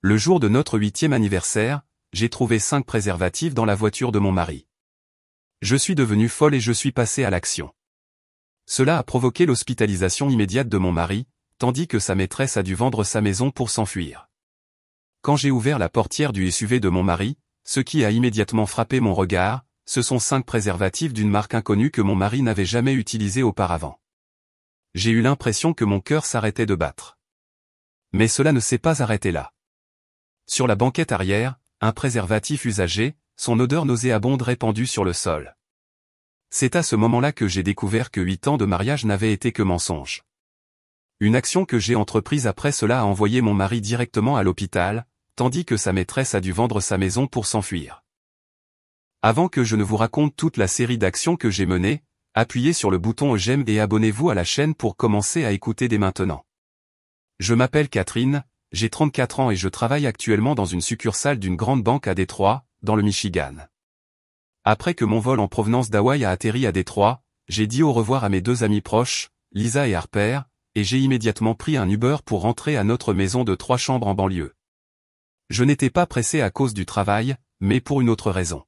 Le jour de notre 8e anniversaire, j'ai trouvé 5 préservatifs dans la voiture de mon mari. Je suis devenue folle et je suis passée à l'action. Cela a provoqué l'hospitalisation immédiate de mon mari, tandis que sa maîtresse a dû vendre sa maison pour s'enfuir. Quand j'ai ouvert la portière du SUV de mon mari, ce qui a immédiatement frappé mon regard, ce sont 5 préservatifs d'une marque inconnue que mon mari n'avait jamais utilisés auparavant. J'ai eu l'impression que mon cœur s'arrêtait de battre. Mais cela ne s'est pas arrêté là. Sur la banquette arrière, un préservatif usagé, son odeur nauséabonde répandue sur le sol. C'est à ce moment-là que j'ai découvert que 8 ans de mariage n'avaient été que mensonges. Une action que j'ai entreprise après cela a envoyé mon mari directement à l'hôpital, tandis que sa maîtresse a dû vendre sa maison pour s'enfuir. Avant que je ne vous raconte toute la série d'actions que j'ai menées, appuyez sur le bouton j'aime et abonnez-vous à la chaîne pour commencer à écouter dès maintenant. Je m'appelle Catherine, j'ai 34 ans et je travaille actuellement dans une succursale d'une grande banque à Détroit, dans le Michigan. Après que mon vol en provenance d'Hawaï a atterri à Détroit, j'ai dit au revoir à mes 2 amis proches, Lisa et Harper, et j'ai immédiatement pris un Uber pour rentrer à notre maison de 3 chambres en banlieue. Je n'étais pas pressé à cause du travail, mais pour une autre raison.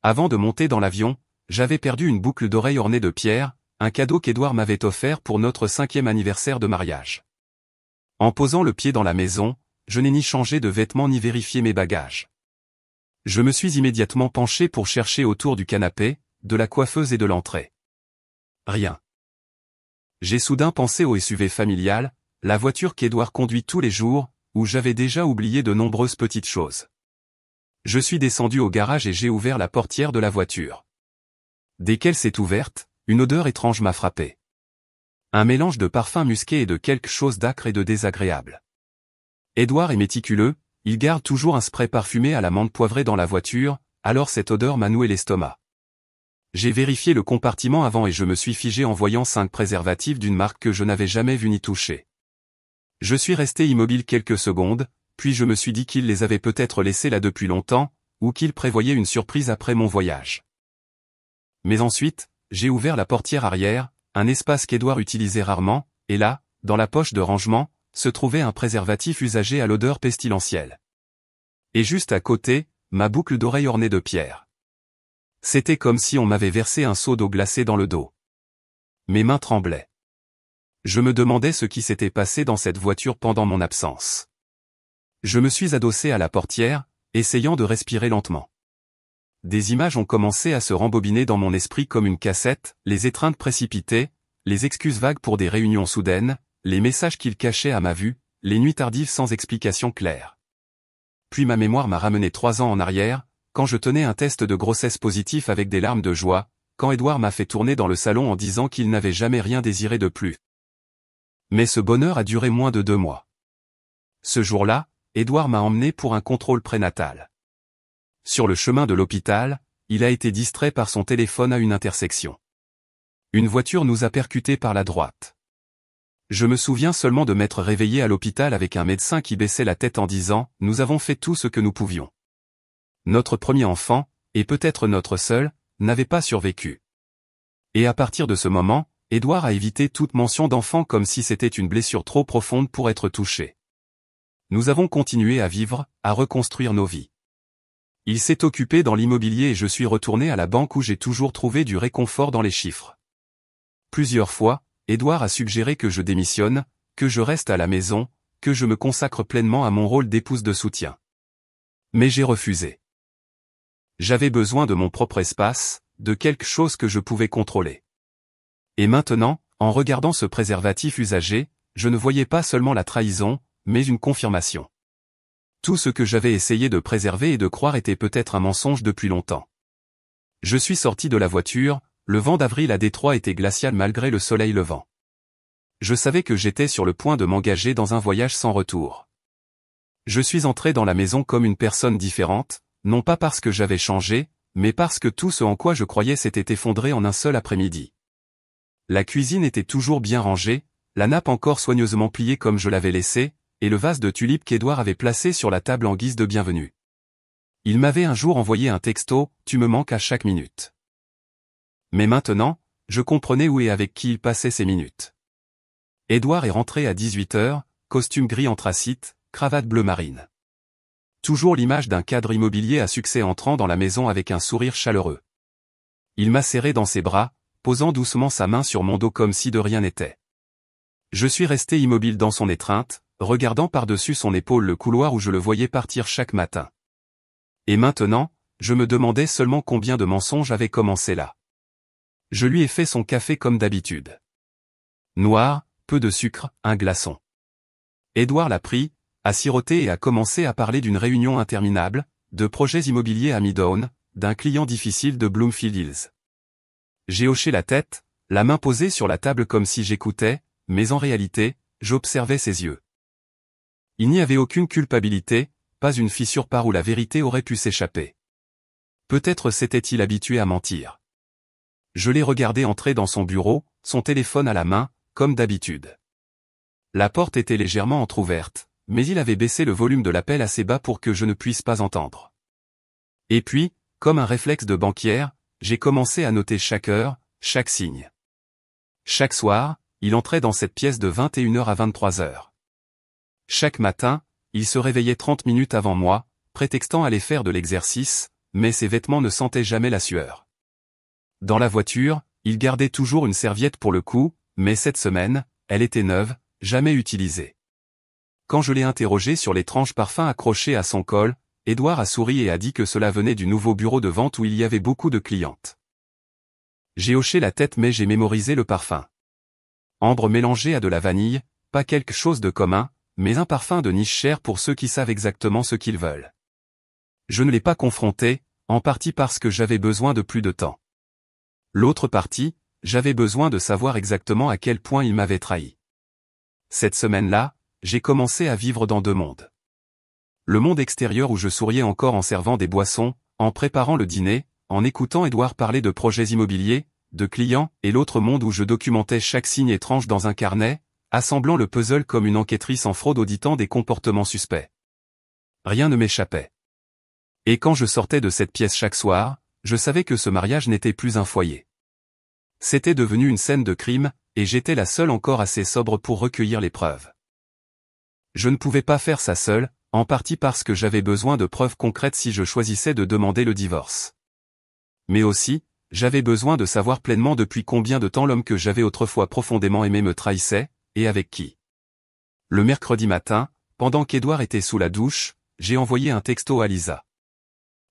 Avant de monter dans l'avion, j'avais perdu une boucle d'oreille ornée de pierres, un cadeau qu'Edouard m'avait offert pour notre 5e anniversaire de mariage. En posant le pied dans la maison, je n'ai ni changé de vêtements ni vérifié mes bagages. Je me suis immédiatement penché pour chercher autour du canapé, de la coiffeuse et de l'entrée. Rien. J'ai soudain pensé au SUV familial, la voiture qu'Edouard conduit tous les jours, où j'avais déjà oublié de nombreuses petites choses. Je suis descendu au garage et j'ai ouvert la portière de la voiture. Dès qu'elle s'est ouverte, une odeur étrange m'a frappé. Un mélange de parfum musqué et de quelque chose d'âcre et de désagréable. Edouard est méticuleux, il garde toujours un spray parfumé à la menthe poivrée dans la voiture, alors cette odeur m'a noué l'estomac. J'ai vérifié le compartiment avant et je me suis figé en voyant 5 préservatifs d'une marque que je n'avais jamais vue ni touchée. Je suis resté immobile quelques secondes, puis je me suis dit qu'il les avait peut-être laissés là depuis longtemps, ou qu'il prévoyait une surprise après mon voyage. Mais ensuite, j'ai ouvert la portière arrière, un espace qu'Edouard utilisait rarement, et là, dans la poche de rangement, se trouvait un préservatif usagé à l'odeur pestilentielle. Et juste à côté, ma boucle d'oreille ornée de pierres. C'était comme si on m'avait versé un seau d'eau glacée dans le dos. Mes mains tremblaient. Je me demandais ce qui s'était passé dans cette voiture pendant mon absence. Je me suis adossé à la portière, essayant de respirer lentement. Des images ont commencé à se rembobiner dans mon esprit comme une cassette, les étreintes précipitées, les excuses vagues pour des réunions soudaines, les messages qu'il cachait à ma vue, les nuits tardives sans explication claire. Puis ma mémoire m'a ramené 3 ans en arrière, quand je tenais un test de grossesse positif avec des larmes de joie, quand Edouard m'a fait tourner dans le salon en disant qu'il n'avait jamais rien désiré de plus. Mais ce bonheur a duré moins de 2 mois. Ce jour-là, Edouard m'a emmené pour un contrôle prénatal. Sur le chemin de l'hôpital, il a été distrait par son téléphone à une intersection. Une voiture nous a percutés par la droite. Je me souviens seulement de m'être réveillé à l'hôpital avec un médecin qui baissait la tête en disant « Nous avons fait tout ce que nous pouvions. » Notre premier enfant, et peut-être notre seul, n'avait pas survécu. Et à partir de ce moment, Edouard a évité toute mention d'enfant comme si c'était une blessure trop profonde pour être touchée. Nous avons continué à vivre, à reconstruire nos vies. Il s'est occupé dans l'immobilier et je suis retourné à la banque où j'ai toujours trouvé du réconfort dans les chiffres. Plusieurs fois, Edouard a suggéré que je démissionne, que je reste à la maison, que je me consacre pleinement à mon rôle d'épouse de soutien. Mais j'ai refusé. J'avais besoin de mon propre espace, de quelque chose que je pouvais contrôler. Et maintenant, en regardant ce préservatif usagé, je ne voyais pas seulement la trahison, mais une confirmation. Tout ce que j'avais essayé de préserver et de croire était peut-être un mensonge depuis longtemps. Je suis sorti de la voiture, le vent d'avril à Détroit était glacial malgré le soleil levant. Je savais que j'étais sur le point de m'engager dans un voyage sans retour. Je suis entré dans la maison comme une personne différente, non pas parce que j'avais changé, mais parce que tout ce en quoi je croyais s'était effondré en un seul après-midi. La cuisine était toujours bien rangée, la nappe encore soigneusement pliée comme je l'avais laissée, et le vase de tulipes qu'Edouard avait placé sur la table en guise de bienvenue. Il m'avait un jour envoyé un texto « Tu me manques à chaque minute ». Mais maintenant, je comprenais où et avec qui il passait ses minutes. Edouard est rentré à 18h, costume gris anthracite, cravate bleu marine. Toujours l'image d'un cadre immobilier à succès entrant dans la maison avec un sourire chaleureux. Il m'a serré dans ses bras, posant doucement sa main sur mon dos comme si de rien n'était. Je suis resté immobile dans son étreinte, regardant par-dessus son épaule le couloir où je le voyais partir chaque matin. Et maintenant, je me demandais seulement combien de mensonges avaient commencé là. Je lui ai fait son café comme d'habitude. Noir, peu de sucre, un glaçon. Édouard l'a pris, a siroté et a commencé à parler d'une réunion interminable, de projets immobiliers à Midtown, d'un client difficile de Bloomfield Hills. J'ai hoché la tête, la main posée sur la table comme si j'écoutais, mais en réalité, j'observais ses yeux. Il n'y avait aucune culpabilité, pas une fissure par où la vérité aurait pu s'échapper. Peut-être s'était-il habitué à mentir. Je l'ai regardé entrer dans son bureau, son téléphone à la main, comme d'habitude. La porte était légèrement entr'ouverte, mais il avait baissé le volume de l'appel assez bas pour que je ne puisse pas entendre. Et puis, comme un réflexe de banquière, j'ai commencé à noter chaque heure, chaque signe. Chaque soir, il entrait dans cette pièce de 21h à 23h. Chaque matin, il se réveillait 30 minutes avant moi, prétextant aller faire de l'exercice, mais ses vêtements ne sentaient jamais la sueur. Dans la voiture, il gardait toujours une serviette pour le cou, mais cette semaine, elle était neuve, jamais utilisée. Quand je l'ai interrogé sur l'étrange parfum accroché à son col, Édouard a souri et a dit que cela venait du nouveau bureau de vente où il y avait beaucoup de clientes. J'ai hoché la tête mais j'ai mémorisé le parfum. Ambre mélangée à de la vanille, pas quelque chose de commun, mais un parfum de niche cher pour ceux qui savent exactement ce qu'ils veulent. Je ne l'ai pas confronté, en partie parce que j'avais besoin de plus de temps. L'autre partie, j'avais besoin de savoir exactement à quel point il m'avait trahi. Cette semaine-là, j'ai commencé à vivre dans deux mondes. Le monde extérieur où je souriais encore en servant des boissons, en préparant le dîner, en écoutant Édouard parler de projets immobiliers, de clients, et l'autre monde où je documentais chaque signe étrange dans un carnet, assemblant le puzzle comme une enquêtrice en fraude auditant des comportements suspects. Rien ne m'échappait. Et quand je sortais de cette pièce chaque soir, je savais que ce mariage n'était plus un foyer. C'était devenu une scène de crime, et j'étais la seule encore assez sobre pour recueillir les preuves. Je ne pouvais pas faire ça seul, en partie parce que j'avais besoin de preuves concrètes si je choisissais de demander le divorce. Mais aussi, j'avais besoin de savoir pleinement depuis combien de temps l'homme que j'avais autrefois profondément aimé me trahissait, et avec qui. Le mercredi matin, pendant qu'Édouard était sous la douche, j'ai envoyé un texto à Lisa.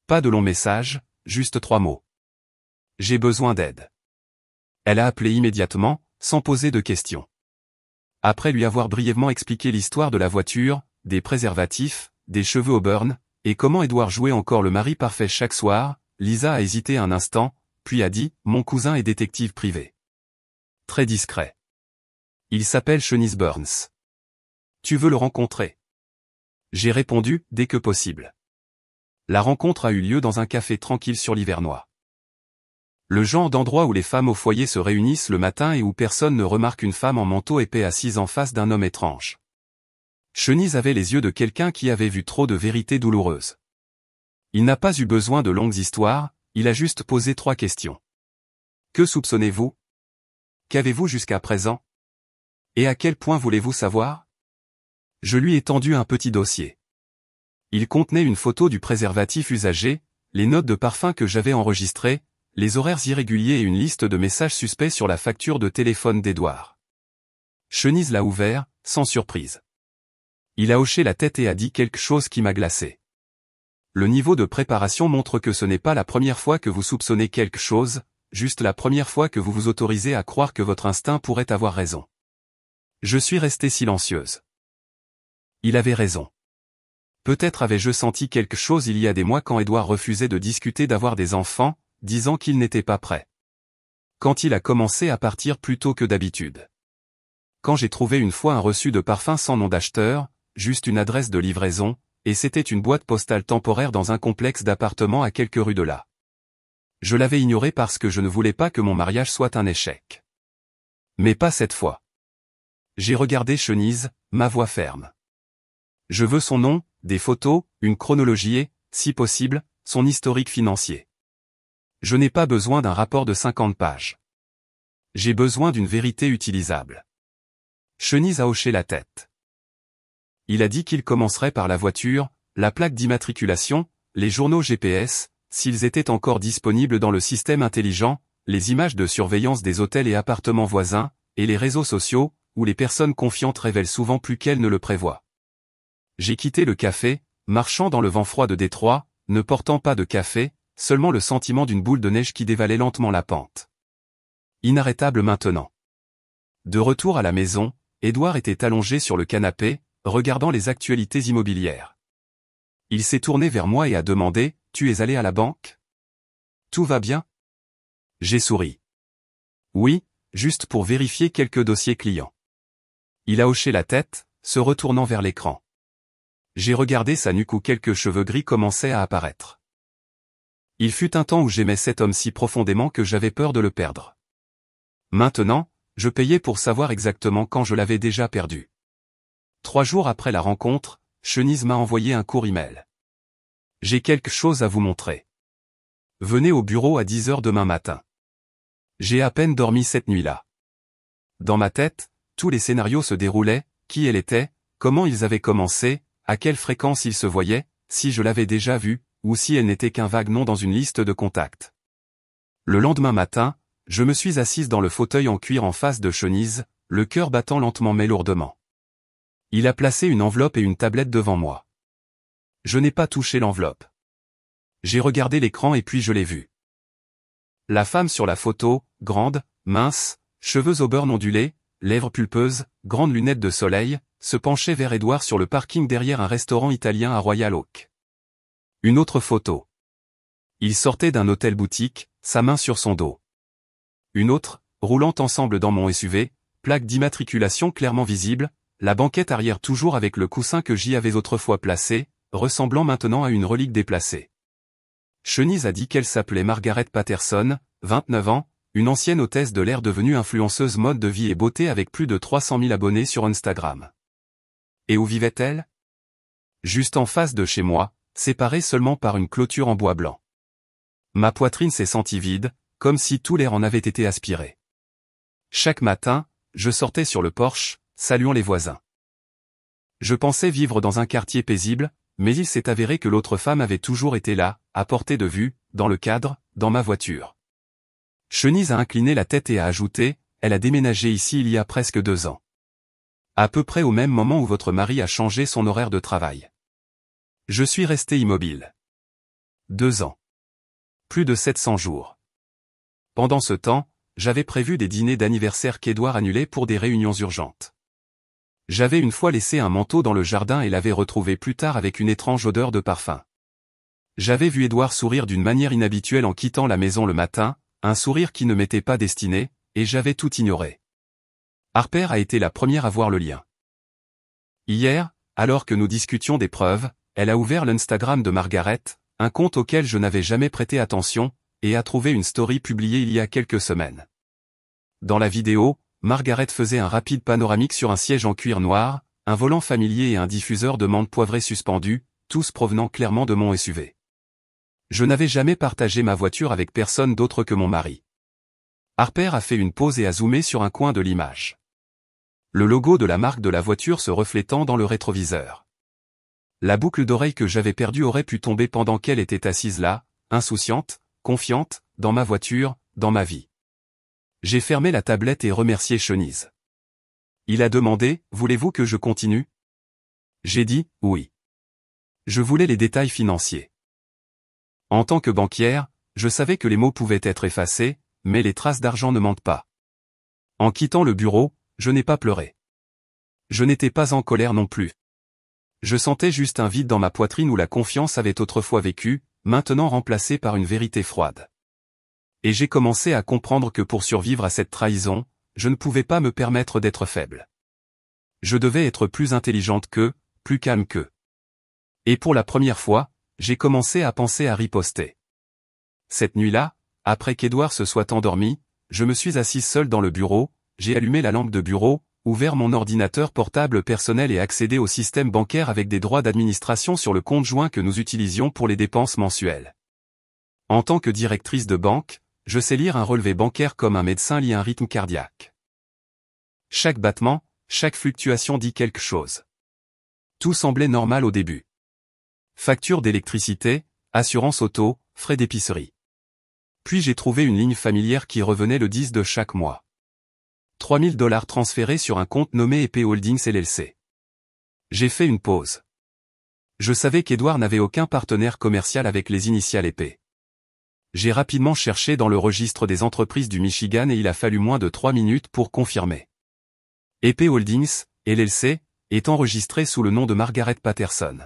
Pas de long message, juste 3 mots. J'ai besoin d'aide. Elle a appelé immédiatement, sans poser de questions. Après lui avoir brièvement expliqué l'histoire de la voiture, des préservatifs, des cheveux au burn, et comment Édouard jouait encore le mari parfait chaque soir, Lisa a hésité un instant, puis a dit « Mon cousin est détective privé. » Très discret. Il s'appelle Shanice Burns. Tu veux le rencontrer? J'ai répondu « Dès que possible. » La rencontre a eu lieu dans un café tranquille sur l'Hivernois. Le genre d'endroit où les femmes au foyer se réunissent le matin et où personne ne remarque une femme en manteau épais assise en face d'un homme étrange. Shanice avait les yeux de quelqu'un qui avait vu trop de vérités douloureuses. Il n'a pas eu besoin de longues histoires, il a juste posé 3 questions. Que soupçonnez-vous? Qu'avez-vous jusqu'à présent? Et à quel point voulez-vous savoir? Je lui ai tendu un petit dossier. Il contenait une photo du préservatif usagé, les notes de parfum que j'avais enregistrées, les horaires irréguliers et une liste de messages suspects sur la facture de téléphone d'Édouard. Shanice l'a ouvert, sans surprise. Il a hoché la tête et a dit quelque chose qui m'a glacé. Le niveau de préparation montre que ce n'est pas la première fois que vous soupçonnez quelque chose, juste la première fois que vous vous autorisez à croire que votre instinct pourrait avoir raison. Je suis restée silencieuse. Il avait raison. Peut-être avais-je senti quelque chose il y a des mois quand Édouard refusait de discuter d'avoir des enfants, disant qu'il n'était pas prêt. Quand il a commencé à partir plus tôt que d'habitude. Quand j'ai trouvé une fois un reçu de parfum sans nom d'acheteur, juste une adresse de livraison, et c'était une boîte postale temporaire dans un complexe d'appartements à quelques rues de là. Je l'avais ignoré parce que je ne voulais pas que mon mariage soit un échec. Mais pas cette fois. J'ai regardé Shanice, ma voix ferme. Je veux son nom, des photos, une chronologie et, si possible, son historique financier. Je n'ai pas besoin d'un rapport de 50 pages. J'ai besoin d'une vérité utilisable. Shanice a hoché la tête. Il a dit qu'il commencerait par la voiture, la plaque d'immatriculation, les journaux GPS, s'ils étaient encore disponibles dans le système intelligent, les images de surveillance des hôtels et appartements voisins, et les réseaux sociaux, où les personnes confiantes révèlent souvent plus qu'elles ne le prévoient. J'ai quitté le café, marchant dans le vent froid de Détroit, ne portant pas de café, seulement le sentiment d'une boule de neige qui dévalait lentement la pente. Inarrêtable maintenant. De retour à la maison, Édouard était allongé sur le canapé, regardant les actualités immobilières. Il s'est tourné vers moi et a demandé « Tu es allé à la banque ? Tout va bien ?» J'ai souri. Oui, juste pour vérifier quelques dossiers clients. Il a hoché la tête, se retournant vers l'écran. J'ai regardé sa nuque où quelques cheveux gris commençaient à apparaître. Il fut un temps où j'aimais cet homme si profondément que j'avais peur de le perdre. Maintenant, je payais pour savoir exactement quand je l'avais déjà perdu. 3 jours après la rencontre, Chenise m'a envoyé un court email. J'ai quelque chose à vous montrer. Venez au bureau à 10 h demain matin. J'ai à peine dormi cette nuit-là. Dans ma tête, tous les scénarios se déroulaient, qui elle était, comment ils avaient commencé, à quelle fréquence ils se voyaient, si je l'avais déjà vue, ou si elle n'était qu'un vague nom dans une liste de contacts. Le lendemain matin, je me suis assise dans le fauteuil en cuir en face de Chenise, le cœur battant lentement mais lourdement. Il a placé une enveloppe et une tablette devant moi. Je n'ai pas touché l'enveloppe. J'ai regardé l'écran et puis je l'ai vue. La femme sur la photo, grande, mince, cheveux au beurre ondulés, lèvres pulpeuses, grandes lunettes de soleil, se penchait vers Édouard sur le parking derrière un restaurant italien à Royal Oak. Une autre photo. Il sortait d'un hôtel-boutique, sa main sur son dos. Une autre, roulant ensemble dans mon SUV, plaque d'immatriculation clairement visible, la banquette arrière toujours avec le coussin que j'y avais autrefois placé, ressemblant maintenant à une relique déplacée. Chenise a dit qu'elle s'appelait Margaret Patterson, 29 ans, une ancienne hôtesse de l'air devenue influenceuse mode de vie et beauté avec plus de 300 000 abonnés sur Instagram. Et où vivait-elle ? Juste en face de chez moi, séparée seulement par une clôture en bois blanc. Ma poitrine s'est sentie vide, comme si tout l'air en avait été aspiré. Chaque matin, je sortais sur le porche, saluant les voisins. Je pensais vivre dans un quartier paisible, mais il s'est avéré que l'autre femme avait toujours été là, à portée de vue, dans le cadre, dans ma voiture. Chenise a incliné la tête et a ajouté, elle a déménagé ici il y a presque 2 ans. À peu près au même moment où votre mari a changé son horaire de travail. Je suis resté immobile. 2 ans. Plus de 700 jours. Pendant ce temps, j'avais prévu des dîners d'anniversaire qu'Édouard annulait pour des réunions urgentes. J'avais une fois laissé un manteau dans le jardin et l'avais retrouvé plus tard avec une étrange odeur de parfum. J'avais vu Édouard sourire d'une manière inhabituelle en quittant la maison le matin, un sourire qui ne m'était pas destiné, et j'avais tout ignoré. Harper a été la première à voir le lien. Hier, alors que nous discutions des preuves, elle a ouvert l'Instagram de Margaret, un compte auquel je n'avais jamais prêté attention, et a trouvé une story publiée il y a quelques semaines. Dans la vidéo, Margaret faisait un rapide panoramique sur un siège en cuir noir, un volant familier et un diffuseur de menthe poivrée suspendu, tous provenant clairement de mon SUV. Je n'avais jamais partagé ma voiture avec personne d'autre que mon mari. Harper a fait une pause et a zoomé sur un coin de l'image. Le logo de la marque de la voiture se reflétant dans le rétroviseur. La boucle d'oreille que j'avais perdue aurait pu tomber pendant qu'elle était assise là, insouciante, confiante, dans ma voiture, dans ma vie. J'ai fermé la tablette et remercié Chenise. Il a demandé, « Voulez-vous que je continue ?» J'ai dit, « Oui. » Je voulais les détails financiers. En tant que banquière, je savais que les mots pouvaient être effacés, mais les traces d'argent ne mentent pas. En quittant le bureau, je n'ai pas pleuré. Je n'étais pas en colère non plus. Je sentais juste un vide dans ma poitrine où la confiance avait autrefois vécu, maintenant remplacée par une vérité froide. Et j'ai commencé à comprendre que pour survivre à cette trahison, je ne pouvais pas me permettre d'être faible. Je devais être plus intelligente qu'eux, plus calme qu'eux. Et pour la première fois, j'ai commencé à penser à riposter. Cette nuit-là, après qu'Édouard se soit endormi, je me suis assise seule dans le bureau, j'ai allumé la lampe de bureau, ouvert mon ordinateur portable personnel et accédé au système bancaire avec des droits d'administration sur le compte joint que nous utilisions pour les dépenses mensuelles. En tant que directrice de banque, je sais lire un relevé bancaire comme un médecin lit un rythme cardiaque. Chaque battement, chaque fluctuation dit quelque chose. Tout semblait normal au début. facture d'électricité, assurance auto, frais d'épicerie. Puis j'ai trouvé une ligne familière qui revenait le 10 de chaque mois. 3000 $ transférés sur un compte nommé EP Holdings LLC. J'ai fait une pause. Je savais qu'Edouard n'avait aucun partenaire commercial avec les initiales EP. J'ai rapidement cherché dans le registre des entreprises du Michigan et il a fallu moins de 3 minutes pour confirmer. EP Holdings, LLC, est enregistré sous le nom de Margaret Patterson.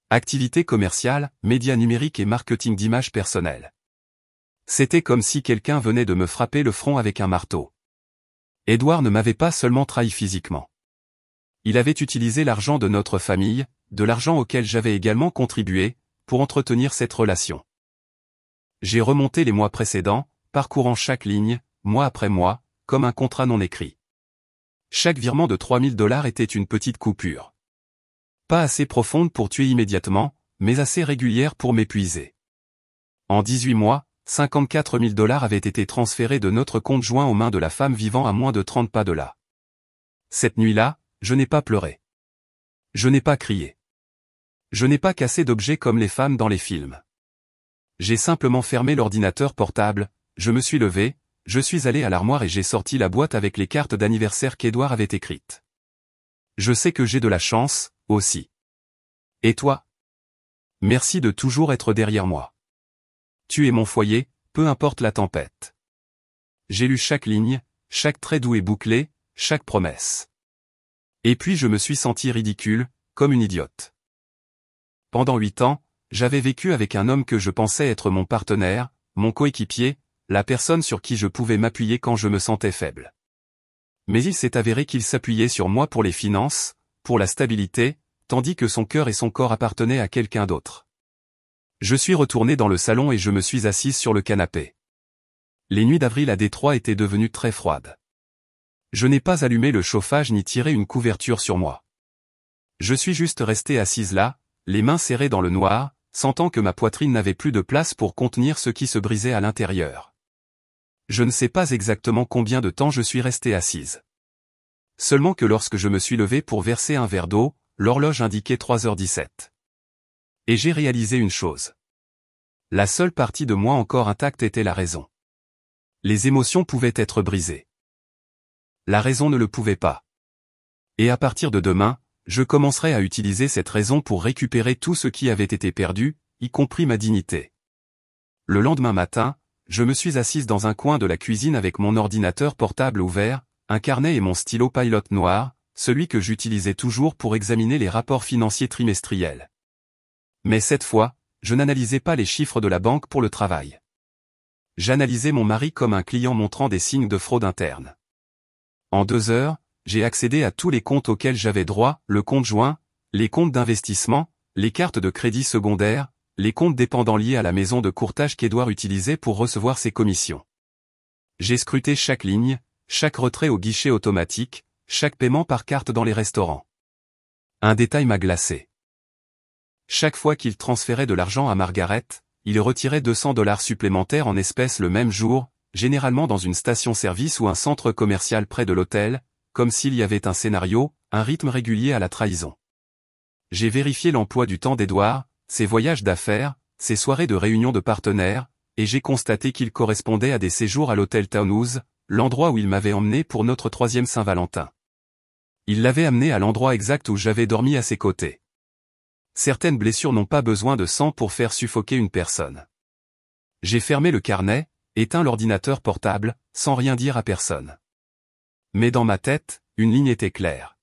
Activité commerciale, médias numériques et marketing d'image personnelle. C'était comme si quelqu'un venait de me frapper le front avec un marteau. Edouard ne m'avait pas seulement trahi physiquement. Il avait utilisé l'argent de notre famille, de l'argent auquel j'avais également contribué, pour entretenir cette relation. J'ai remonté les mois précédents, parcourant chaque ligne, mois après mois, comme un contrat non écrit. Chaque virement de 3000 $ était une petite coupure. Pas assez profonde pour tuer immédiatement, mais assez régulière pour m'épuiser. En 18 mois, 54 000 $ avaient été transférés de notre compte joint aux mains de la femme vivant à moins de 30 pas de là. Cette nuit-là, je n'ai pas pleuré. Je n'ai pas crié. Je n'ai pas cassé d'objets comme les femmes dans les films. J'ai simplement fermé l'ordinateur portable, je me suis levé, je suis allé à l'armoire et j'ai sorti la boîte avec les cartes d'anniversaire qu'Edouard avait écrites. Je sais que j'ai de la chance, aussi. Et toi? Merci de toujours être derrière moi. Tu es mon foyer, peu importe la tempête. J'ai lu chaque ligne, chaque trait doux et bouclé, chaque promesse. Et puis je me suis senti ridicule, comme une idiote. Pendant 8 ans, j'avais vécu avec un homme que je pensais être mon partenaire, mon coéquipier, la personne sur qui je pouvais m'appuyer quand je me sentais faible. Mais il s'est avéré qu'il s'appuyait sur moi pour les finances, pour la stabilité, tandis que son cœur et son corps appartenaient à quelqu'un d'autre. Je suis retourné dans le salon et je me suis assise sur le canapé. Les nuits d'avril à Détroit étaient devenues très froides. Je n'ai pas allumé le chauffage ni tiré une couverture sur moi. Je suis juste restée assise là, les mains serrées dans le noir, sentant que ma poitrine n'avait plus de place pour contenir ce qui se brisait à l'intérieur. Je ne sais pas exactement combien de temps je suis restée assise. Seulement que lorsque je me suis levée pour verser un verre d'eau, l'horloge indiquait 3h17. Et j'ai réalisé une chose. La seule partie de moi encore intacte était la raison. Les émotions pouvaient être brisées. La raison ne le pouvait pas. Et à partir de demain, je commencerai à utiliser cette raison pour récupérer tout ce qui avait été perdu, y compris ma dignité. Le lendemain matin, je me suis assise dans un coin de la cuisine avec mon ordinateur portable ouvert, un carnet et mon stylo Pilot noir, celui que j'utilisais toujours pour examiner les rapports financiers trimestriels. Mais cette fois, je n'analysais pas les chiffres de la banque pour le travail. J'analysais mon mari comme un client montrant des signes de fraude interne. En 2 heures, j'ai accédé à tous les comptes auxquels j'avais droit, le compte joint, les comptes d'investissement, les cartes de crédit secondaire, les comptes dépendants liés à la maison de courtage qu'Edouard utilisait pour recevoir ses commissions. J'ai scruté chaque ligne, chaque retrait au guichet automatique, chaque paiement par carte dans les restaurants. Un détail m'a glacé. Chaque fois qu'il transférait de l'argent à Margaret, il retirait 200 $ supplémentaires en espèces le même jour, généralement dans une station-service ou un centre commercial près de l'hôtel, comme s'il y avait un scénario, un rythme régulier à la trahison. J'ai vérifié l'emploi du temps d'Edouard, ses voyages d'affaires, ses soirées de réunion de partenaires, et j'ai constaté qu'il correspondait à des séjours à l'hôtel Townhouse, l'endroit où il m'avait emmené pour notre 3e Saint-Valentin. Il l'avait amené à l'endroit exact où j'avais dormi à ses côtés. Certaines blessures n'ont pas besoin de sang pour faire suffoquer une personne. J'ai fermé le carnet, éteint l'ordinateur portable, sans rien dire à personne. Mais dans ma tête, une ligne était claire.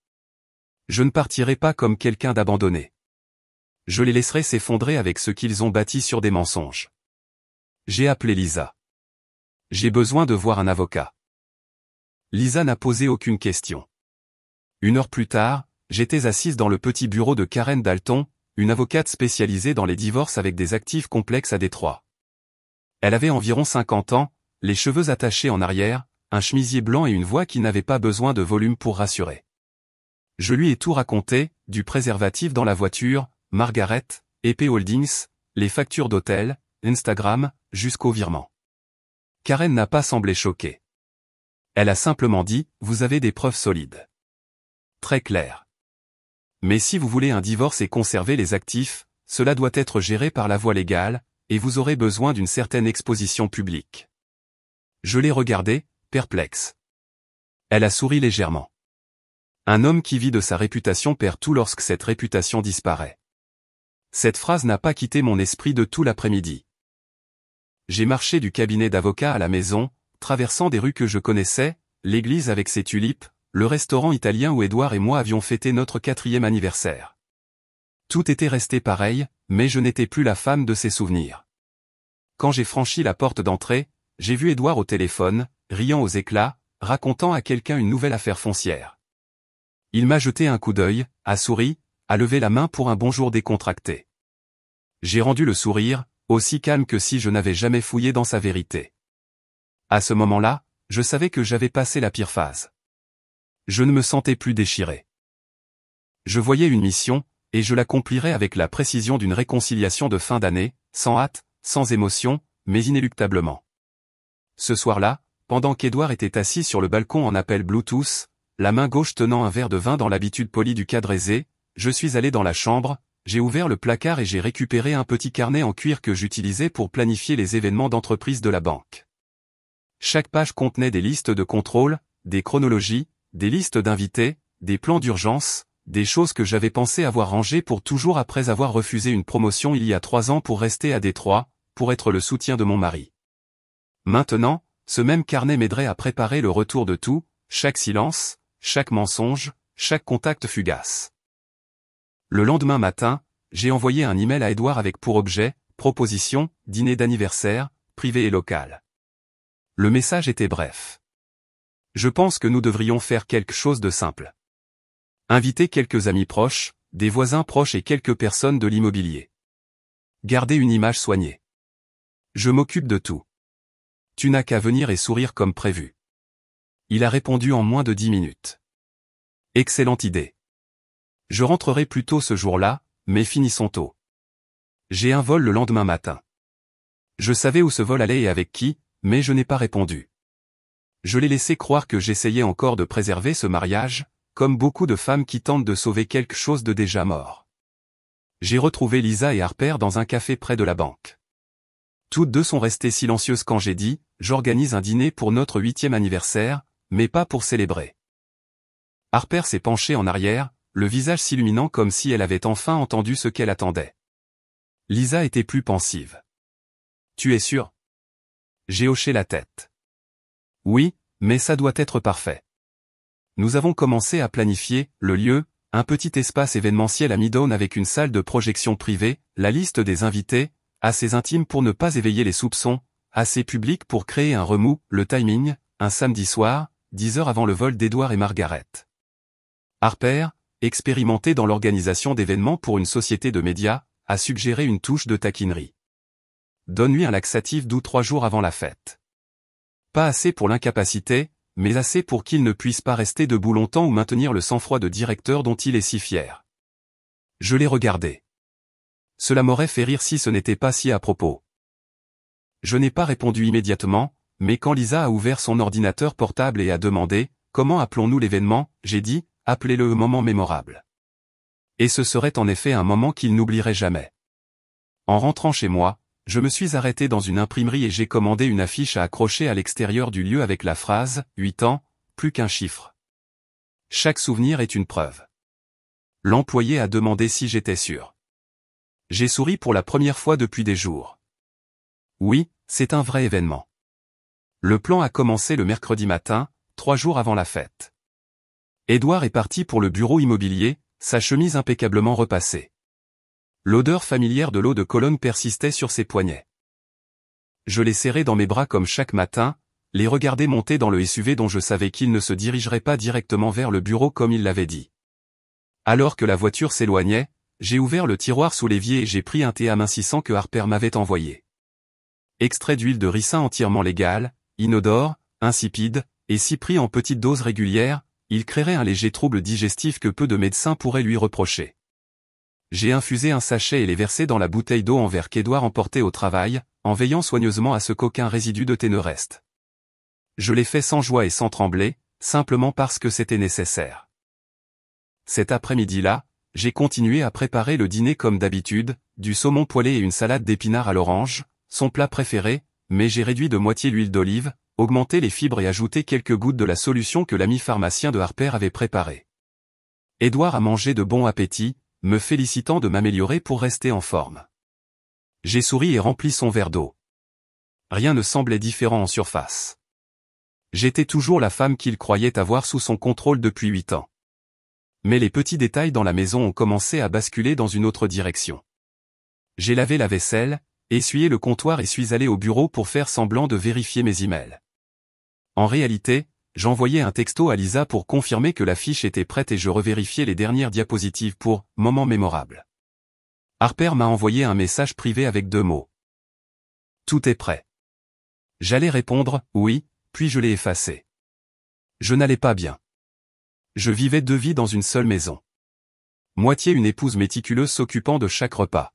Je ne partirai pas comme quelqu'un d'abandonné. Je les laisserai s'effondrer avec ce qu'ils ont bâti sur des mensonges. J'ai appelé Lisa. J'ai besoin de voir un avocat. Lisa n'a posé aucune question. 1 heure plus tard, j'étais assise dans le petit bureau de Karen Dalton, une avocate spécialisée dans les divorces avec des actifs complexes à Détroit. Elle avait environ 50 ans, les cheveux attachés en arrière, un chemisier blanc et une voix qui n'avait pas besoin de volume pour rassurer. Je lui ai tout raconté, du préservatif dans la voiture, Margaret, EP Holdings, les factures d'hôtel, Instagram, jusqu'au virement. Karen n'a pas semblé choquée. Elle a simplement dit, vous avez des preuves solides. Très clair. Mais si vous voulez un divorce et conserver les actifs, cela doit être géré par la voie légale, et vous aurez besoin d'une certaine exposition publique. Je l'ai regardée, perplexe. Elle a souri légèrement. Un homme qui vit de sa réputation perd tout lorsque cette réputation disparaît. Cette phrase n'a pas quitté mon esprit de tout l'après-midi. J'ai marché du cabinet d'avocat à la maison, traversant des rues que je connaissais, l'église avec ses tulipes, le restaurant italien où Édouard et moi avions fêté notre 4e anniversaire. Tout était resté pareil, mais je n'étais plus la femme de ses souvenirs. Quand j'ai franchi la porte d'entrée, j'ai vu Édouard au téléphone, riant aux éclats, racontant à quelqu'un une nouvelle affaire foncière. Il m'a jeté un coup d'œil, a souri, a levé la main pour un bonjour décontracté. J'ai rendu le sourire, aussi calme que si je n'avais jamais fouillé dans sa vérité. À ce moment-là, je savais que j'avais passé la pire phase. Je ne me sentais plus déchiré. Je voyais une mission, et je l'accomplirais avec la précision d'une réconciliation de fin d'année, sans hâte, sans émotion, mais inéluctablement. Ce soir-là, pendant qu'Édouard était assis sur le balcon en appel Bluetooth, la main gauche tenant un verre de vin dans l'habitude polie du cadre aisé, je suis allé dans la chambre, j'ai ouvert le placard et j'ai récupéré un petit carnet en cuir que j'utilisais pour planifier les événements d'entreprise de la banque. Chaque page contenait des listes de contrôle, des chronologies, des listes d'invités, des plans d'urgence, des choses que j'avais pensé avoir rangées pour toujours après avoir refusé une promotion il y a 3 ans pour rester à Détroit, pour être le soutien de mon mari. Maintenant, ce même carnet m'aiderait à préparer le retour de tout, chaque silence, chaque mensonge, chaque contact fugace. Le lendemain matin, j'ai envoyé un email à Édouard avec pour objet, proposition, dîner d'anniversaire, privé et local. Le message était bref. Je pense que nous devrions faire quelque chose de simple. Inviter quelques amis proches, des voisins proches et quelques personnes de l'immobilier. Garder une image soignée. Je m'occupe de tout. Tu n'as qu'à venir et sourire comme prévu. Il a répondu en moins de 10 minutes. Excellente idée. Je rentrerai plus tôt ce jour-là, mais finissons tôt. J'ai un vol le lendemain matin. Je savais où ce vol allait et avec qui, mais je n'ai pas répondu. Je l'ai laissé croire que j'essayais encore de préserver ce mariage, comme beaucoup de femmes qui tentent de sauver quelque chose de déjà mort. J'ai retrouvé Lisa et Harper dans un café près de la banque. Toutes deux sont restées silencieuses quand j'ai dit « J'organise un dîner pour notre 8e anniversaire, mais pas pour célébrer ». Harper s'est penchée en arrière, le visage s'illuminant comme si elle avait enfin entendu ce qu'elle attendait. Lisa était plus pensive. « Tu es sûr ?» J'ai hoché la tête. « Oui, mais ça doit être parfait. » Nous avons commencé à planifier le lieu, un petit espace événementiel à Midtown avec une salle de projection privée, la liste des invités, assez intime pour ne pas éveiller les soupçons, assez public pour créer un remous, le timing, un samedi soir, 10 heures avant le vol d'Édouard et Margaret. Harper, expérimenté dans l'organisation d'événements pour une société de médias, a suggéré une touche de taquinerie. Donne-lui un laxatif doux 3 jours avant la fête. Pas assez pour l'incapacité, mais assez pour qu'il ne puisse pas rester debout longtemps ou maintenir le sang-froid de directeur dont il est si fier. Je l'ai regardé. Cela m'aurait fait rire si ce n'était pas si à propos. Je n'ai pas répondu immédiatement, mais quand Lisa a ouvert son ordinateur portable et a demandé « Comment appelons-nous l'événement ?», j'ai dit « Appelez-le moment mémorable ». Et ce serait en effet un moment qu'il n'oublierait jamais. En rentrant chez moi, je me suis arrêté dans une imprimerie et j'ai commandé une affiche à accrocher à l'extérieur du lieu avec la phrase « 8 ans, plus qu'un chiffre ». Chaque souvenir est une preuve. L'employé a demandé si j'étais sûr. J'ai souri pour la première fois depuis des jours. Oui, c'est un vrai événement. Le plan a commencé le mercredi matin, 3 jours avant la fête. Édouard est parti pour le bureau immobilier, sa chemise impeccablement repassée. L'odeur familière de l'eau de Cologne persistait sur ses poignets. Je les serrais dans mes bras comme chaque matin, les regardais monter dans le SUV dont je savais qu'il ne se dirigerait pas directement vers le bureau comme il l'avait dit. Alors que la voiture s'éloignait, j'ai ouvert le tiroir sous l'évier et j'ai pris un thé amincissant que Harper m'avait envoyé. Extrait d'huile de ricin entièrement légale, inodore, insipide, et si pris en petites doses régulières, il créerait un léger trouble digestif que peu de médecins pourraient lui reprocher. J'ai infusé un sachet et les versé dans la bouteille d'eau en verre qu'Édouard emportait au travail, en veillant soigneusement à ce qu'aucun résidu de thé ne reste. Je l'ai fait sans joie et sans trembler, simplement parce que c'était nécessaire. Cet après-midi-là, j'ai continué à préparer le dîner comme d'habitude, du saumon poêlé et une salade d'épinards à l'orange, son plat préféré, mais j'ai réduit de moitié l'huile d'olive, augmenté les fibres et ajouté quelques gouttes de la solution que l'ami pharmacien de Harper avait préparée. Édouard a mangé de bon appétit, me félicitant de m'améliorer pour rester en forme. J'ai souri et rempli son verre d'eau. Rien ne semblait différent en surface. J'étais toujours la femme qu'il croyait avoir sous son contrôle depuis 8 ans. Mais les petits détails dans la maison ont commencé à basculer dans une autre direction. J'ai lavé la vaisselle, essuyé le comptoir et suis allé au bureau pour faire semblant de vérifier mes emails. En réalité, j'envoyais un texto à Lisa pour confirmer que la fiche était prête et je revérifiais les dernières diapositives pour « moment mémorable ». Harper m'a envoyé un message privé avec 2 mots. Tout est prêt. J'allais répondre « oui », puis je l'ai effacé. Je n'allais pas bien. Je vivais 2 vies dans une seule maison. Moitié une épouse méticuleuse s'occupant de chaque repas.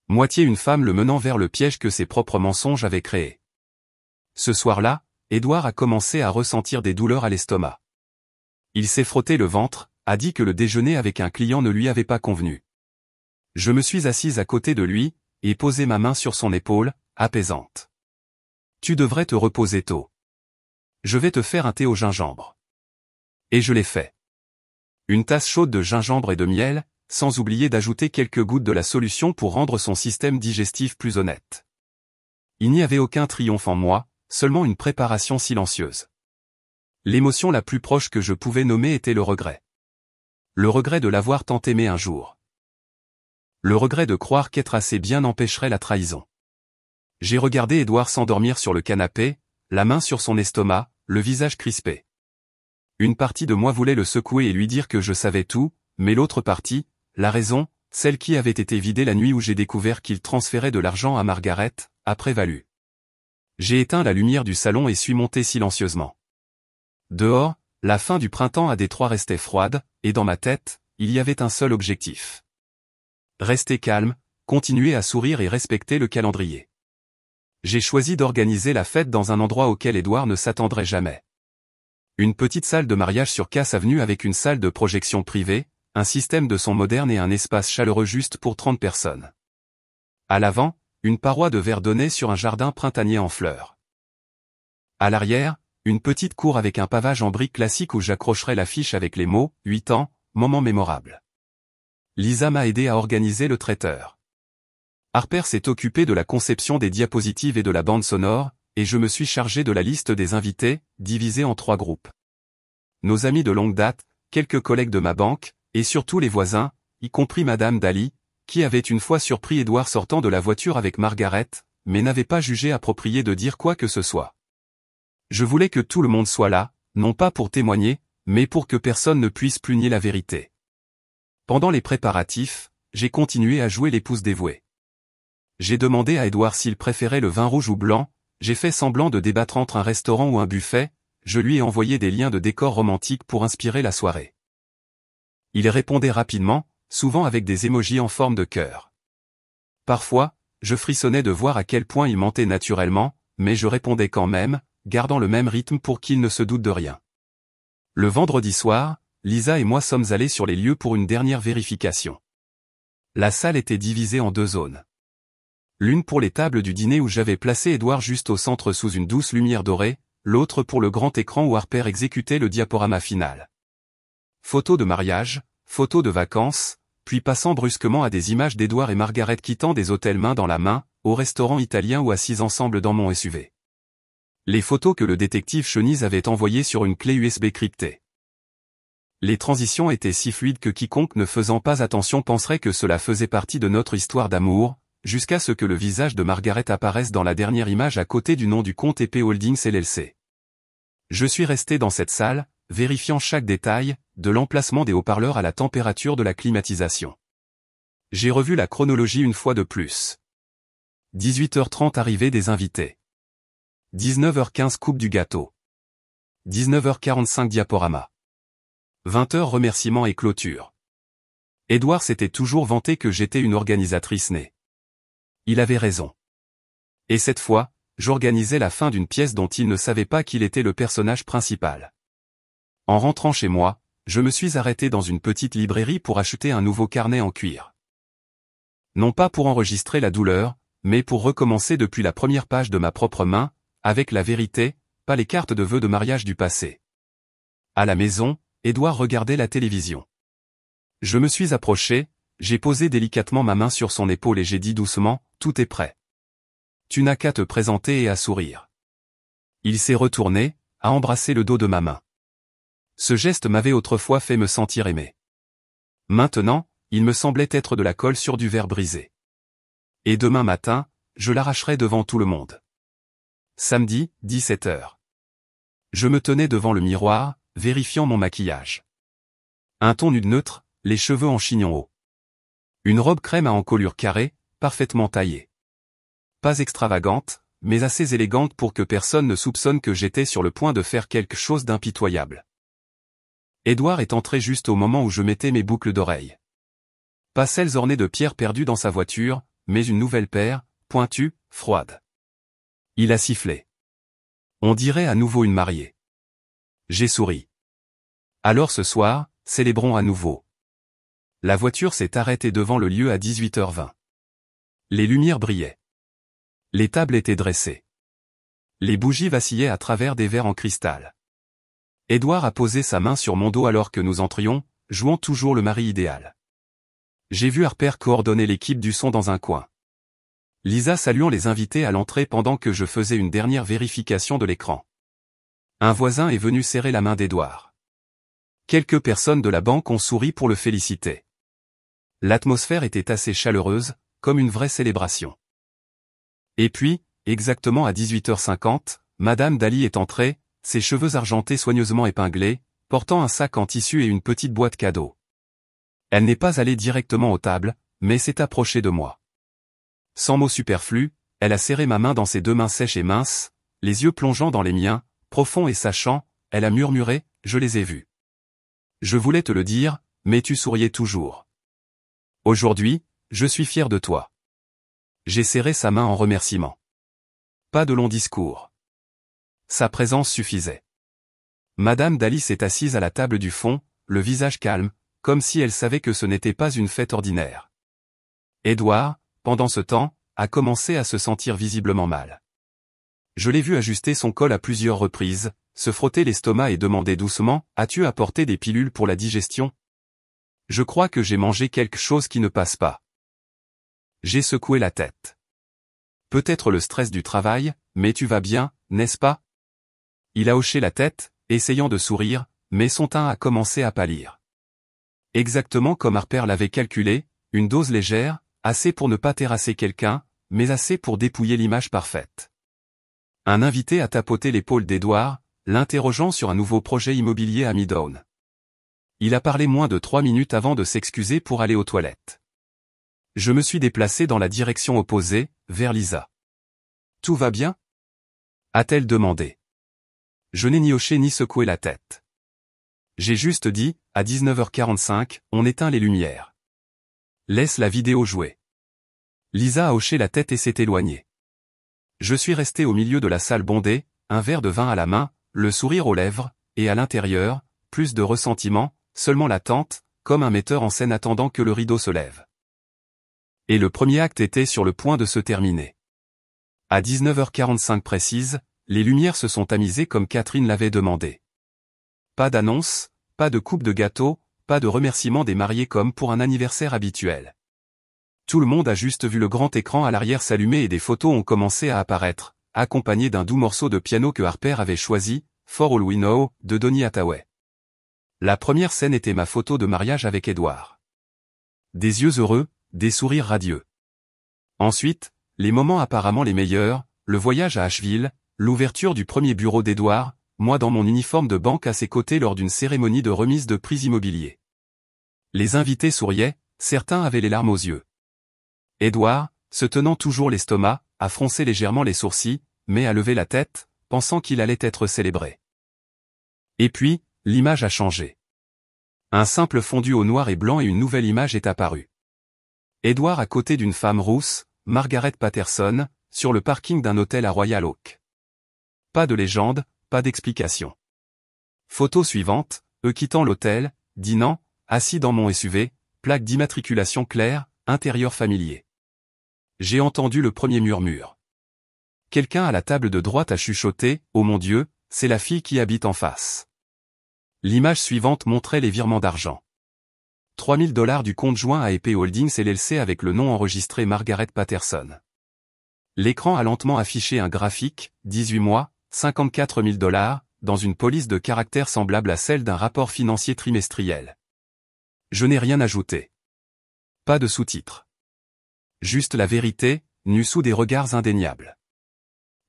Moitié une femme le menant vers le piège que ses propres mensonges avaient créé. Ce soir-là, Édouard a commencé à ressentir des douleurs à l'estomac. Il s'est frotté le ventre, a dit que le déjeuner avec un client ne lui avait pas convenu. Je me suis assise à côté de lui, et posé ma main sur son épaule, apaisante. Tu devrais te reposer tôt. Je vais te faire un thé au gingembre. Et je l'ai fait. Une tasse chaude de gingembre et de miel, sans oublier d'ajouter quelques gouttes de la solution pour rendre son système digestif plus honnête. Il n'y avait aucun triomphe en moi, seulement une préparation silencieuse. L'émotion la plus proche que je pouvais nommer était le regret. Le regret de l'avoir tant aimé un jour. Le regret de croire qu'être assez bien empêcherait la trahison. J'ai regardé Édouard s'endormir sur le canapé, la main sur son estomac, le visage crispé. Une partie de moi voulait le secouer et lui dire que je savais tout, mais l'autre partie, la raison, celle qui avait été vidée la nuit où j'ai découvert qu'il transférait de l'argent à Margaret, a prévalu. J'ai éteint la lumière du salon et suis monté silencieusement. Dehors, la fin du printemps à Détroit restait froide, et dans ma tête, il y avait un seul objectif. Rester calme, continuer à sourire et respecter le calendrier. J'ai choisi d'organiser la fête dans un endroit auquel Édouard ne s'attendrait jamais. Une petite salle de mariage sur Cass Avenue avec une salle de projection privée, un système de son moderne et un espace chaleureux juste pour 30 personnes. À l'avant, une paroi de verre donnait sur un jardin printanier en fleurs. À l'arrière, une petite cour avec un pavage en briques classique où j'accrocherais l'affiche avec les mots « 8 ans, moment mémorable ». Lisa m'a aidé à organiser le traiteur. Harper s'est occupé de la conception des diapositives et de la bande sonore, et je me suis chargé de la liste des invités, divisée en 3 groupes. Nos amis de longue date, quelques collègues de ma banque, et surtout les voisins, y compris Madame Daly, qui avait une fois surpris Édouard sortant de la voiture avec Margaret, mais n'avait pas jugé approprié de dire quoi que ce soit. Je voulais que tout le monde soit là, non pas pour témoigner, mais pour que personne ne puisse plus nier la vérité. Pendant les préparatifs, j'ai continué à jouer l'épouse dévouée. J'ai demandé à Édouard s'il préférait le vin rouge ou blanc, j'ai fait semblant de débattre entre un restaurant ou un buffet, je lui ai envoyé des liens de décors romantiques pour inspirer la soirée. Il répondait rapidement, souvent avec des émojis en forme de cœur. Parfois, je frissonnais de voir à quel point il mentait naturellement, mais je répondais quand même, gardant le même rythme pour qu'il ne se doute de rien. Le vendredi soir, Lisa et moi sommes allés sur les lieux pour une dernière vérification. La salle était divisée en 2 zones. L'une pour les tables du dîner où j'avais placé Édouard juste au centre sous une douce lumière dorée, l'autre pour le grand écran où Harper exécutait le diaporama final. Photos de mariage, photos de vacances, puis passant brusquement à des images d'Édouard et Margaret quittant des hôtels main dans la main, au restaurant italien ou assis ensemble dans mon SUV. Les photos que le détective Chenise avait envoyées sur une clé USB cryptée. Les transitions étaient si fluides que quiconque ne faisant pas attention penserait que cela faisait partie de notre histoire d'amour, jusqu'à ce que le visage de Margaret apparaisse dans la dernière image à côté du nom du compte EP Holdings LLC. Je suis resté dans cette salle, vérifiant chaque détail, de l'emplacement des haut-parleurs à la température de la climatisation. J'ai revu la chronologie une fois de plus. 18h30 arrivée des invités. 19h15 coupe du gâteau. 19h45 diaporama. 20h remerciements et clôture. Édouard s'était toujours vanté que j'étais une organisatrice née. Il avait raison. Et cette fois, j'organisais la fin d'une pièce dont il ne savait pas qu'il était le personnage principal. En rentrant chez moi, je me suis arrêté dans une petite librairie pour acheter un nouveau carnet en cuir. Non pas pour enregistrer la douleur, mais pour recommencer depuis la première page de ma propre main, avec la vérité, pas les cartes de vœux de mariage du passé. À la maison, Édouard regardait la télévision. Je me suis approché, j'ai posé délicatement ma main sur son épaule et j'ai dit doucement, « Tout est prêt. Tu n'as qu'à te présenter et à sourire. » Il s'est retourné, a embrassé le dos de ma main. Ce geste m'avait autrefois fait me sentir aimé. Maintenant, il me semblait être de la colle sur du verre brisé. Et demain matin, je l'arracherai devant tout le monde. Samedi, 17h. Je me tenais devant le miroir, vérifiant mon maquillage. Un ton nude neutre, les cheveux en chignon haut. Une robe crème à encolure carrée, parfaitement taillée. Pas extravagante, mais assez élégante pour que personne ne soupçonne que j'étais sur le point de faire quelque chose d'impitoyable. Édouard est entré juste au moment où je mettais mes boucles d'oreilles. Pas celles ornées de pierres perdues dans sa voiture, mais une nouvelle paire, pointue, froide. Il a sifflé. On dirait à nouveau une mariée. J'ai souri. Alors ce soir, célébrons à nouveau. La voiture s'est arrêtée devant le lieu à 18h20. Les lumières brillaient. Les tables étaient dressées. Les bougies vacillaient à travers des verres en cristal. Édouard a posé sa main sur mon dos alors que nous entrions, jouant toujours le mari idéal. J'ai vu Harper coordonner l'équipe du son dans un coin. Lisa saluant les invités à l'entrée pendant que je faisais une dernière vérification de l'écran. Un voisin est venu serrer la main d'Édouard. Quelques personnes de la banque ont souri pour le féliciter. L'atmosphère était assez chaleureuse, comme une vraie célébration. Et puis, exactement à 18h50, Madame Dali est entrée, ses cheveux argentés soigneusement épinglés, portant un sac en tissu et une petite boîte cadeau. Elle n'est pas allée directement aux tables, mais s'est approchée de moi. Sans mots superflus, elle a serré ma main dans ses deux mains sèches et minces, les yeux plongeant dans les miens, profonds et sachants, elle a murmuré, « Je les ai vus. Je voulais te le dire, mais tu souriais toujours. Aujourd'hui, je suis fier de toi. » J'ai serré sa main en remerciement. Pas de long discours. Sa présence suffisait. Madame Dali s'est assise à la table du fond, le visage calme, comme si elle savait que ce n'était pas une fête ordinaire. Édouard, pendant ce temps, a commencé à se sentir visiblement mal. Je l'ai vu ajuster son col à plusieurs reprises, se frotter l'estomac et demander doucement, « As-tu apporté des pilules pour la digestion ? Je crois que j'ai mangé quelque chose qui ne passe pas. » J'ai secoué la tête. Peut-être le stress du travail, mais tu vas bien, n'est-ce pas ? Il a hoché la tête, essayant de sourire, mais son teint a commencé à pâlir. Exactement comme Harper l'avait calculé, une dose légère, assez pour ne pas terrasser quelqu'un, mais assez pour dépouiller l'image parfaite. Un invité a tapoté l'épaule d'Édouard, l'interrogeant sur un nouveau projet immobilier à Midtown. Il a parlé moins de 3 minutes avant de s'excuser pour aller aux toilettes. Je me suis déplacé dans la direction opposée, vers Lisa. « Tout va bien ? » a-t-elle demandé. Je n'ai ni hoché ni secoué la tête. J'ai juste dit, à 19h45, on éteint les lumières. Laisse la vidéo jouer. Lisa a hoché la tête et s'est éloignée. Je suis resté au milieu de la salle bondée, un verre de vin à la main, le sourire aux lèvres, et à l'intérieur, plus de ressentiment, seulement l'attente, comme un metteur en scène attendant que le rideau se lève. Et le premier acte était sur le point de se terminer. À 19h45 précise, les lumières se sont tamisées comme Catherine l'avait demandé. Pas d'annonce, pas de coupe de gâteau, pas de remerciement des mariés comme pour un anniversaire habituel. Tout le monde a juste vu le grand écran à l'arrière s'allumer et des photos ont commencé à apparaître, accompagnées d'un doux morceau de piano que Harper avait choisi, For All We Know, de Donny Hathaway. La première scène était ma photo de mariage avec Édouard. Des yeux heureux, des sourires radieux. Ensuite, les moments apparemment les meilleurs, le voyage à Asheville, l'ouverture du premier bureau d'Édouard, moi dans mon uniforme de banque à ses côtés lors d'une cérémonie de remise de prix immobilier. Les invités souriaient, certains avaient les larmes aux yeux. Édouard, se tenant toujours l'estomac, a froncé légèrement les sourcils, mais a levé la tête, pensant qu'il allait être célébré. Et puis, l'image a changé. Un simple fondu au noir et blanc et une nouvelle image est apparue. Édouard à côté d'une femme rousse, Margaret Patterson, sur le parking d'un hôtel à Royal Oak. Pas de légende, pas d'explication. Photo suivante, eux quittant l'hôtel, dînant, assis dans mon SUV, plaque d'immatriculation claire, intérieur familier. J'ai entendu le premier murmure. Quelqu'un à la table de droite a chuchoté, « Oh mon Dieu, c'est la fille qui habite en face. » L'image suivante montrait les virements d'argent. 3 000 $ du compte joint à EP Holdings LLC avec le nom enregistré Margaret Patterson. L'écran a lentement affiché un graphique, 18 mois, 54 000 $, dans une police de caractère semblable à celle d'un rapport financier trimestriel. Je n'ai rien ajouté. Pas de sous-titres. Juste la vérité, nue sous des regards indéniables.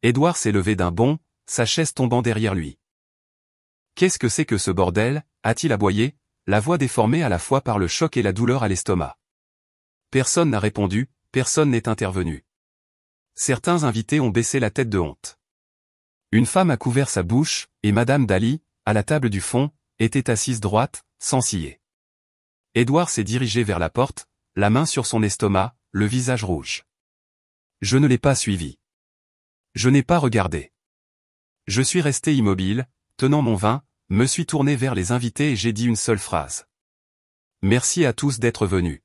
Édouard s'est levé d'un bond, sa chaise tombant derrière lui. « Qu'est-ce que c'est que ce bordel ?» a-t-il aboyé, la voix déformée à la fois par le choc et la douleur à l'estomac. Personne n'a répondu, personne n'est intervenu. Certains invités ont baissé la tête de honte. Une femme a couvert sa bouche, et Madame Daly, à la table du fond, était assise droite, sans ciller. Édouard s'est dirigé vers la porte, la main sur son estomac, le visage rouge. Je ne l'ai pas suivi. Je n'ai pas regardé. Je suis resté immobile, tenant mon vin, me suis tourné vers les invités et j'ai dit une seule phrase. Merci à tous d'être venus.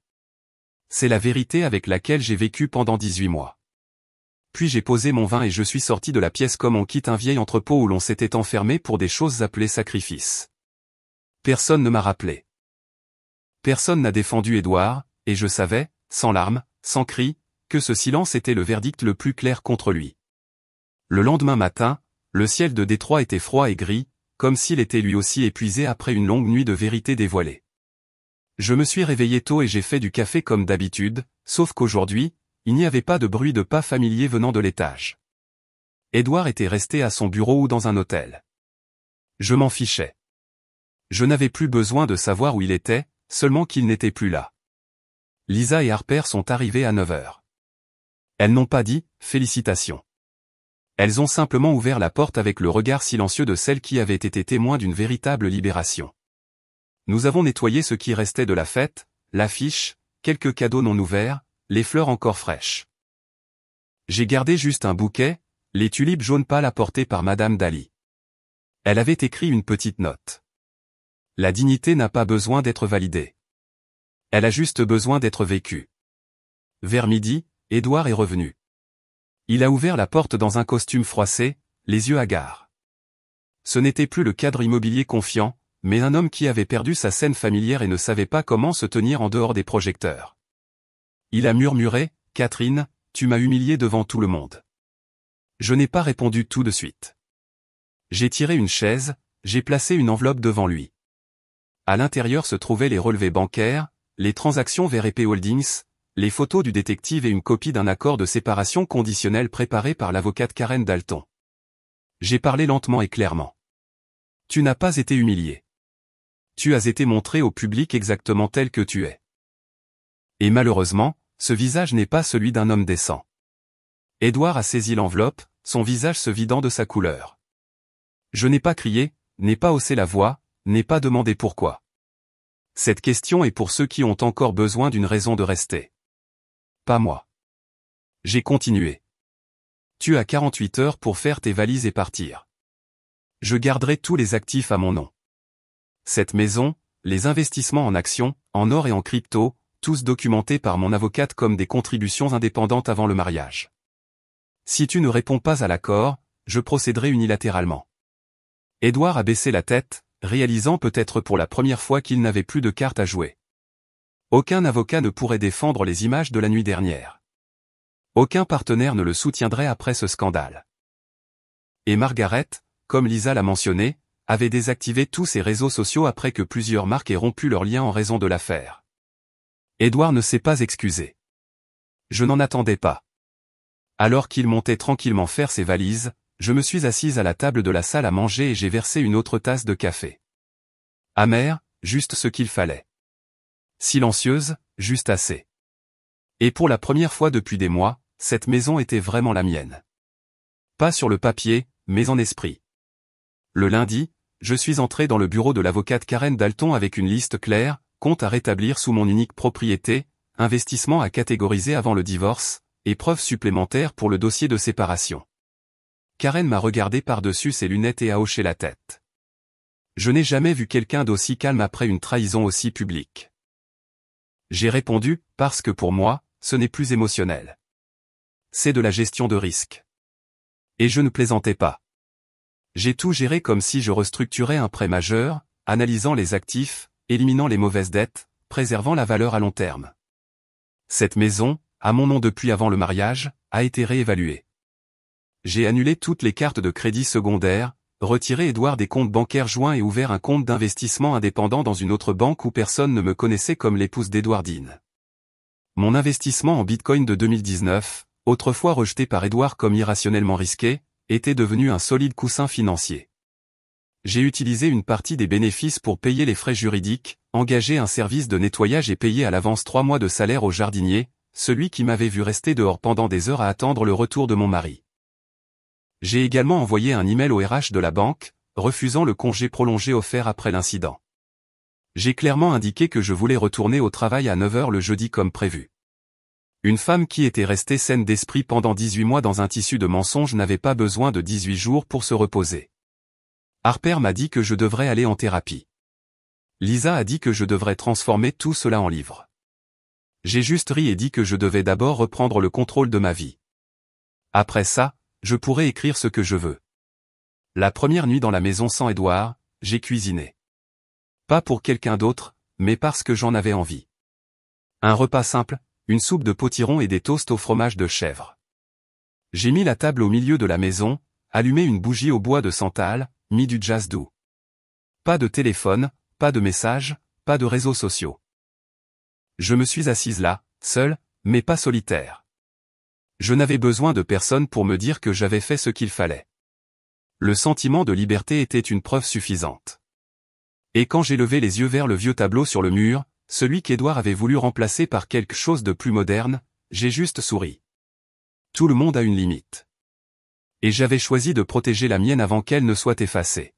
C'est la vérité avec laquelle j'ai vécu pendant 18 mois. Puis j'ai posé mon vin et je suis sorti de la pièce comme on quitte un vieil entrepôt où l'on s'était enfermé pour des choses appelées sacrifices. Personne ne m'a rappelé. Personne n'a défendu Édouard, et je savais, sans larmes, sans cris, que ce silence était le verdict le plus clair contre lui. Le lendemain matin, le ciel de Détroit était froid et gris, comme s'il était lui aussi épuisé après une longue nuit de vérité dévoilée. Je me suis réveillé tôt et j'ai fait du café comme d'habitude, sauf qu'aujourd'hui, il n'y avait pas de bruit de pas familier venant de l'étage. Édouard était resté à son bureau ou dans un hôtel. Je m'en fichais. Je n'avais plus besoin de savoir où il était, seulement qu'il n'était plus là. Lisa et Harper sont arrivées à 9 h. Elles n'ont pas dit « félicitations ». Elles ont simplement ouvert la porte avec le regard silencieux de celles qui avaient été témoins d'une véritable libération. Nous avons nettoyé ce qui restait de la fête, l'affiche, quelques cadeaux non ouverts, les fleurs encore fraîches. J'ai gardé juste un bouquet, les tulipes jaunes pâles apportées par Madame Daly. Elle avait écrit une petite note. La dignité n'a pas besoin d'être validée. Elle a juste besoin d'être vécue. Vers midi, Édouard est revenu. Il a ouvert la porte dans un costume froissé, les yeux hagards. Ce n'était plus le cadre immobilier confiant, mais un homme qui avait perdu sa scène familière et ne savait pas comment se tenir en dehors des projecteurs. Il a murmuré, « Catherine, tu m'as humilié devant tout le monde. » Je n'ai pas répondu tout de suite. J'ai tiré une chaise, j'ai placé une enveloppe devant lui. À l'intérieur se trouvaient les relevés bancaires, les transactions vers EP Holdings, les photos du détective et une copie d'un accord de séparation conditionnelle préparé par l'avocate Karen Dalton. J'ai parlé lentement et clairement. Tu n'as pas été humilié. Tu as été montré au public exactement tel que tu es. Et malheureusement, ce visage n'est pas celui d'un homme décent. Édouard a saisi l'enveloppe, son visage se vidant de sa couleur. Je n'ai pas crié, n'ai pas haussé la voix, n'ai pas demandé pourquoi. Cette question est pour ceux qui ont encore besoin d'une raison de rester. Pas moi. J'ai continué. Tu as 48 heures pour faire tes valises et partir. Je garderai tous les actifs à mon nom. Cette maison, les investissements en actions, en or et en crypto, tous documentés par mon avocate comme des contributions indépendantes avant le mariage. Si tu ne réponds pas à l'accord, je procéderai unilatéralement. Édouard a baissé la tête, réalisant peut-être pour la première fois qu'il n'avait plus de cartes à jouer. Aucun avocat ne pourrait défendre les images de la nuit dernière. Aucun partenaire ne le soutiendrait après ce scandale. Et Margaret, comme Lisa l'a mentionné, avait désactivé tous ses réseaux sociaux après que plusieurs marques aient rompu leurs liens en raison de l'affaire. Édouard ne s'est pas excusé. Je n'en attendais pas. Alors qu'il montait tranquillement faire ses valises, je me suis assise à la table de la salle à manger et j'ai versé une autre tasse de café. Amère, juste ce qu'il fallait. Silencieuse, juste assez. Et pour la première fois depuis des mois, cette maison était vraiment la mienne. Pas sur le papier, mais en esprit. Le lundi, je suis entré dans le bureau de l'avocate Karen Dalton avec une liste claire, compte à rétablir sous mon unique propriété, investissement à catégoriser avant le divorce, et preuves supplémentaires pour le dossier de séparation. Karen m'a regardé par-dessus ses lunettes et a hoché la tête. Je n'ai jamais vu quelqu'un d'aussi calme après une trahison aussi publique. J'ai répondu, parce que pour moi, ce n'est plus émotionnel. C'est de la gestion de risque. Et je ne plaisantais pas. J'ai tout géré comme si je restructurais un prêt majeur, analysant les actifs, éliminant les mauvaises dettes, préservant la valeur à long terme. Cette maison, à mon nom depuis avant le mariage, a été réévaluée. J'ai annulé toutes les cartes de crédit secondaires, retiré Édouard des comptes bancaires joints et ouvert un compte d'investissement indépendant dans une autre banque où personne ne me connaissait comme l'épouse d'Édouardine. Mon investissement en Bitcoin de 2019, autrefois rejeté par Édouard comme irrationnellement risqué, était devenu un solide coussin financier. J'ai utilisé une partie des bénéfices pour payer les frais juridiques, engager un service de nettoyage et payer à l'avance 3 mois de salaire au jardinier, celui qui m'avait vu rester dehors pendant des heures à attendre le retour de mon mari. J'ai également envoyé un email au RH de la banque, refusant le congé prolongé offert après l'incident. J'ai clairement indiqué que je voulais retourner au travail à 9 h le jeudi comme prévu. Une femme qui était restée saine d'esprit pendant 18 mois dans un tissu de mensonges n'avait pas besoin de 18 jours pour se reposer. Harper m'a dit que je devrais aller en thérapie. Lisa a dit que je devrais transformer tout cela en livre. J'ai juste ri et dit que je devais d'abord reprendre le contrôle de ma vie. Après ça, je pourrais écrire ce que je veux. La première nuit dans la maison sans Édouard, j'ai cuisiné. Pas pour quelqu'un d'autre, mais parce que j'en avais envie. Un repas simple, une soupe de potiron et des toasts au fromage de chèvre. J'ai mis la table au milieu de la maison, allumé une bougie au bois de santal, mis du jazz doux. Pas de téléphone, pas de messages, pas de réseaux sociaux. Je me suis assise là, seule, mais pas solitaire. Je n'avais besoin de personne pour me dire que j'avais fait ce qu'il fallait. Le sentiment de liberté était une preuve suffisante. Et quand j'ai levé les yeux vers le vieux tableau sur le mur, celui qu'Édouard avait voulu remplacer par quelque chose de plus moderne, j'ai juste souri. Tout le monde a une limite. Et j'avais choisi de protéger la mienne avant qu'elle ne soit effacée.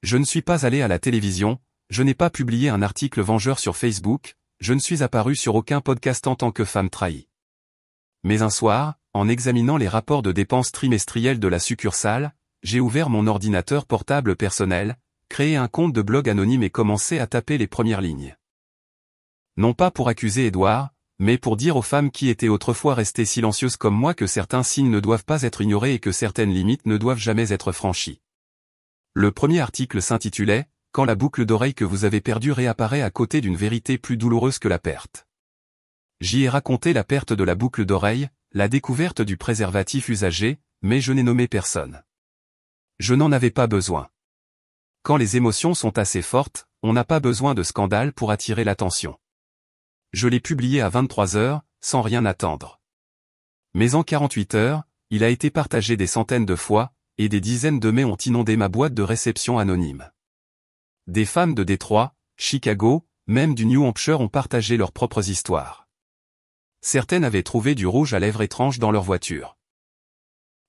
Je ne suis pas allé à la télévision, je n'ai pas publié un article vengeur sur Facebook, je ne suis apparu sur aucun podcast en tant que femme trahie. Mais un soir, en examinant les rapports de dépenses trimestrielles de la succursale, j'ai ouvert mon ordinateur portable personnel, créé un compte de blog anonyme et commencé à taper les premières lignes. Non pas pour accuser Édouard, mais pour dire aux femmes qui étaient autrefois restées silencieuses comme moi que certains signes ne doivent pas être ignorés et que certaines limites ne doivent jamais être franchies. Le premier article s'intitulait « Quand la boucle d'oreille que vous avez perdue réapparaît à côté d'une vérité plus douloureuse que la perte ». J'y ai raconté la perte de la boucle d'oreille, la découverte du préservatif usagé, mais je n'ai nommé personne. Je n'en avais pas besoin. Quand les émotions sont assez fortes, on n'a pas besoin de scandale pour attirer l'attention. Je l'ai publié à 23 h, sans rien attendre. Mais en 48 heures, il a été partagé des centaines de fois, et des dizaines de mails ont inondé ma boîte de réception anonyme. Des femmes de Détroit, Chicago, même du New Hampshire ont partagé leurs propres histoires. Certaines avaient trouvé du rouge à lèvres étrange dans leur voiture.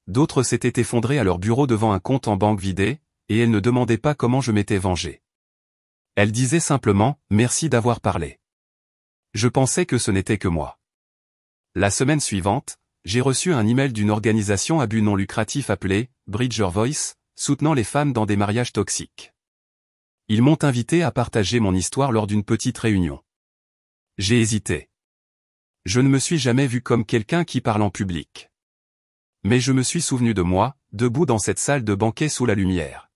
D'autres s'étaient effondrées à leur bureau devant un compte en banque vidé, et elles ne demandaient pas comment je m'étais vengé. Elles disaient simplement « merci d'avoir parlé ». Je pensais que ce n'était que moi. La semaine suivante, j'ai reçu un email d'une organisation à but non lucratif appelée « Bridger Voice », soutenant les femmes dans des mariages toxiques. Ils m'ont invité à partager mon histoire lors d'une petite réunion. J'ai hésité. Je ne me suis jamais vu comme quelqu'un qui parle en public. Mais je me suis souvenu de moi, debout dans cette salle de banquet sous la lumière.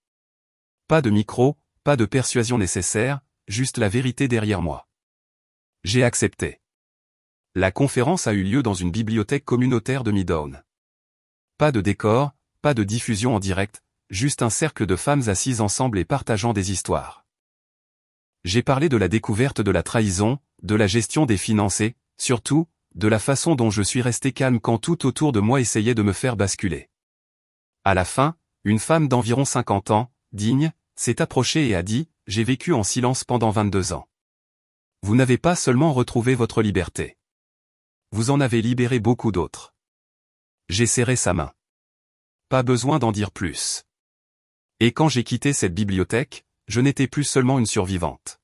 Pas de micro, pas de persuasion nécessaire, juste la vérité derrière moi. J'ai accepté. La conférence a eu lieu dans une bibliothèque communautaire de Midtown. Pas de décor, pas de diffusion en direct, juste un cercle de femmes assises ensemble et partageant des histoires. J'ai parlé de la découverte de la trahison, de la gestion des finances et, surtout, de la façon dont je suis resté calme quand tout autour de moi essayait de me faire basculer. À la fin, une femme d'environ 50 ans, digne, s'est approchée et a dit « J'ai vécu en silence pendant 22 ans. Vous n'avez pas seulement retrouvé votre liberté. Vous en avez libéré beaucoup d'autres. » J'ai serré sa main. Pas besoin d'en dire plus. Et quand j'ai quitté cette bibliothèque, je n'étais plus seulement une survivante.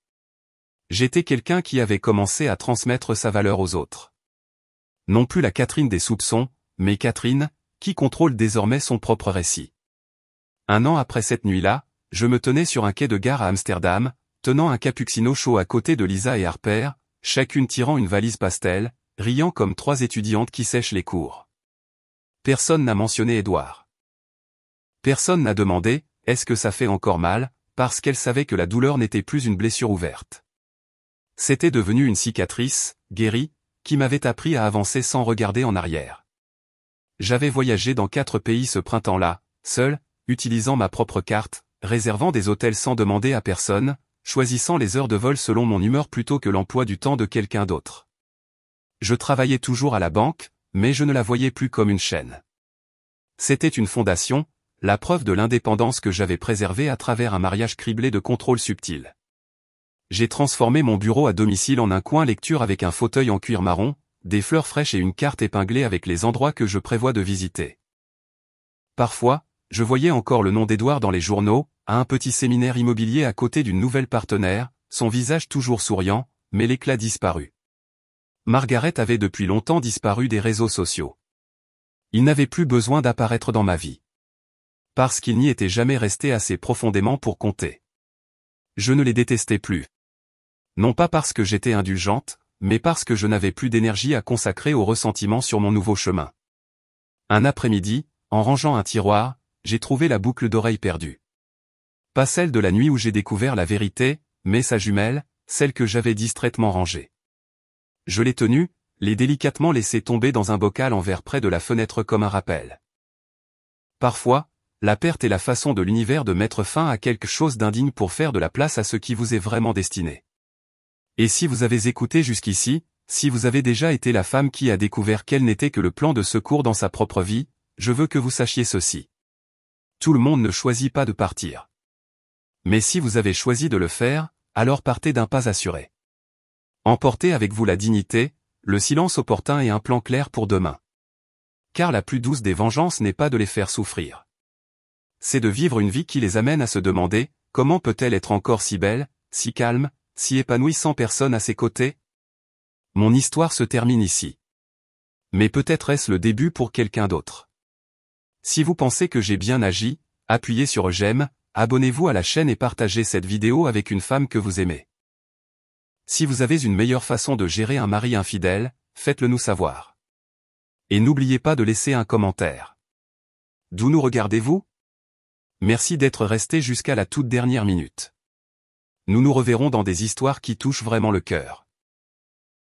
J'étais quelqu'un qui avait commencé à transmettre sa valeur aux autres. Non plus la Catherine des soupçons, mais Catherine, qui contrôle désormais son propre récit. Un an après cette nuit-là, Je me tenais sur un quai de gare à Amsterdam, tenant un cappuccino chaud à côté de Lisa et Harper, chacune tirant une valise pastel, riant comme trois étudiantes qui sèchent les cours. Personne n'a mentionné Edouard. Personne n'a demandé « Est-ce que ça fait encore mal ?» parce qu'elle savait que la douleur n'était plus une blessure ouverte. C'était devenu une cicatrice, guérie, qui m'avait appris à avancer sans regarder en arrière. J'avais voyagé dans 4 pays ce printemps-là, seul, utilisant ma propre carte, réservant des hôtels sans demander à personne, choisissant les heures de vol selon mon humeur plutôt que l'emploi du temps de quelqu'un d'autre. Je travaillais toujours à la banque, mais je ne la voyais plus comme une chaîne. C'était une fondation, la preuve de l'indépendance que j'avais préservée à travers un mariage criblé de contrôles subtils. J'ai transformé mon bureau à domicile en un coin lecture avec un fauteuil en cuir marron, des fleurs fraîches et une carte épinglée avec les endroits que je prévois de visiter. Parfois, je voyais encore le nom d'Edouard dans les journaux, à un petit séminaire immobilier à côté d'une nouvelle partenaire, son visage toujours souriant, mais l'éclat disparu. Margaret avait depuis longtemps disparu des réseaux sociaux. Il n'avait plus besoin d'apparaître dans ma vie. Parce qu'il n'y était jamais resté assez profondément pour compter. Je ne les détestais plus. Non pas parce que j'étais indulgente, mais parce que je n'avais plus d'énergie à consacrer au ressentiment sur mon nouveau chemin. Un après-midi, en rangeant un tiroir, j'ai trouvé la boucle d'oreille perdue. Pas celle de la nuit où j'ai découvert la vérité, mais sa jumelle, celle que j'avais distraitement rangée. Je l'ai tenue, l'ai délicatement laissée tomber dans un bocal en verre près de la fenêtre comme un rappel. Parfois, la perte est la façon de l'univers de mettre fin à quelque chose d'indigne pour faire de la place à ce qui vous est vraiment destiné. Et si vous avez écouté jusqu'ici, si vous avez déjà été la femme qui a découvert quel n'était que le plan de secours dans sa propre vie, je veux que vous sachiez ceci. Tout le monde ne choisit pas de partir. Mais si vous avez choisi de le faire, alors partez d'un pas assuré. Emportez avec vous la dignité, le silence opportun et un plan clair pour demain. Car la plus douce des vengeances n'est pas de les faire souffrir. C'est de vivre une vie qui les amène à se demander, comment peut-elle être encore si belle, si calme, si épanouie sans personne à ses côtés? Mon histoire se termine ici. Mais peut-être est-ce le début pour quelqu'un d'autre. Si vous pensez que j'ai bien agi, appuyez sur j'aime, abonnez-vous à la chaîne et partagez cette vidéo avec une femme que vous aimez. Si vous avez une meilleure façon de gérer un mari infidèle, faites-le nous savoir. Et n'oubliez pas de laisser un commentaire. D'où nous regardez-vous? Merci d'être resté jusqu'à la toute dernière minute. Nous nous reverrons dans des histoires qui touchent vraiment le cœur.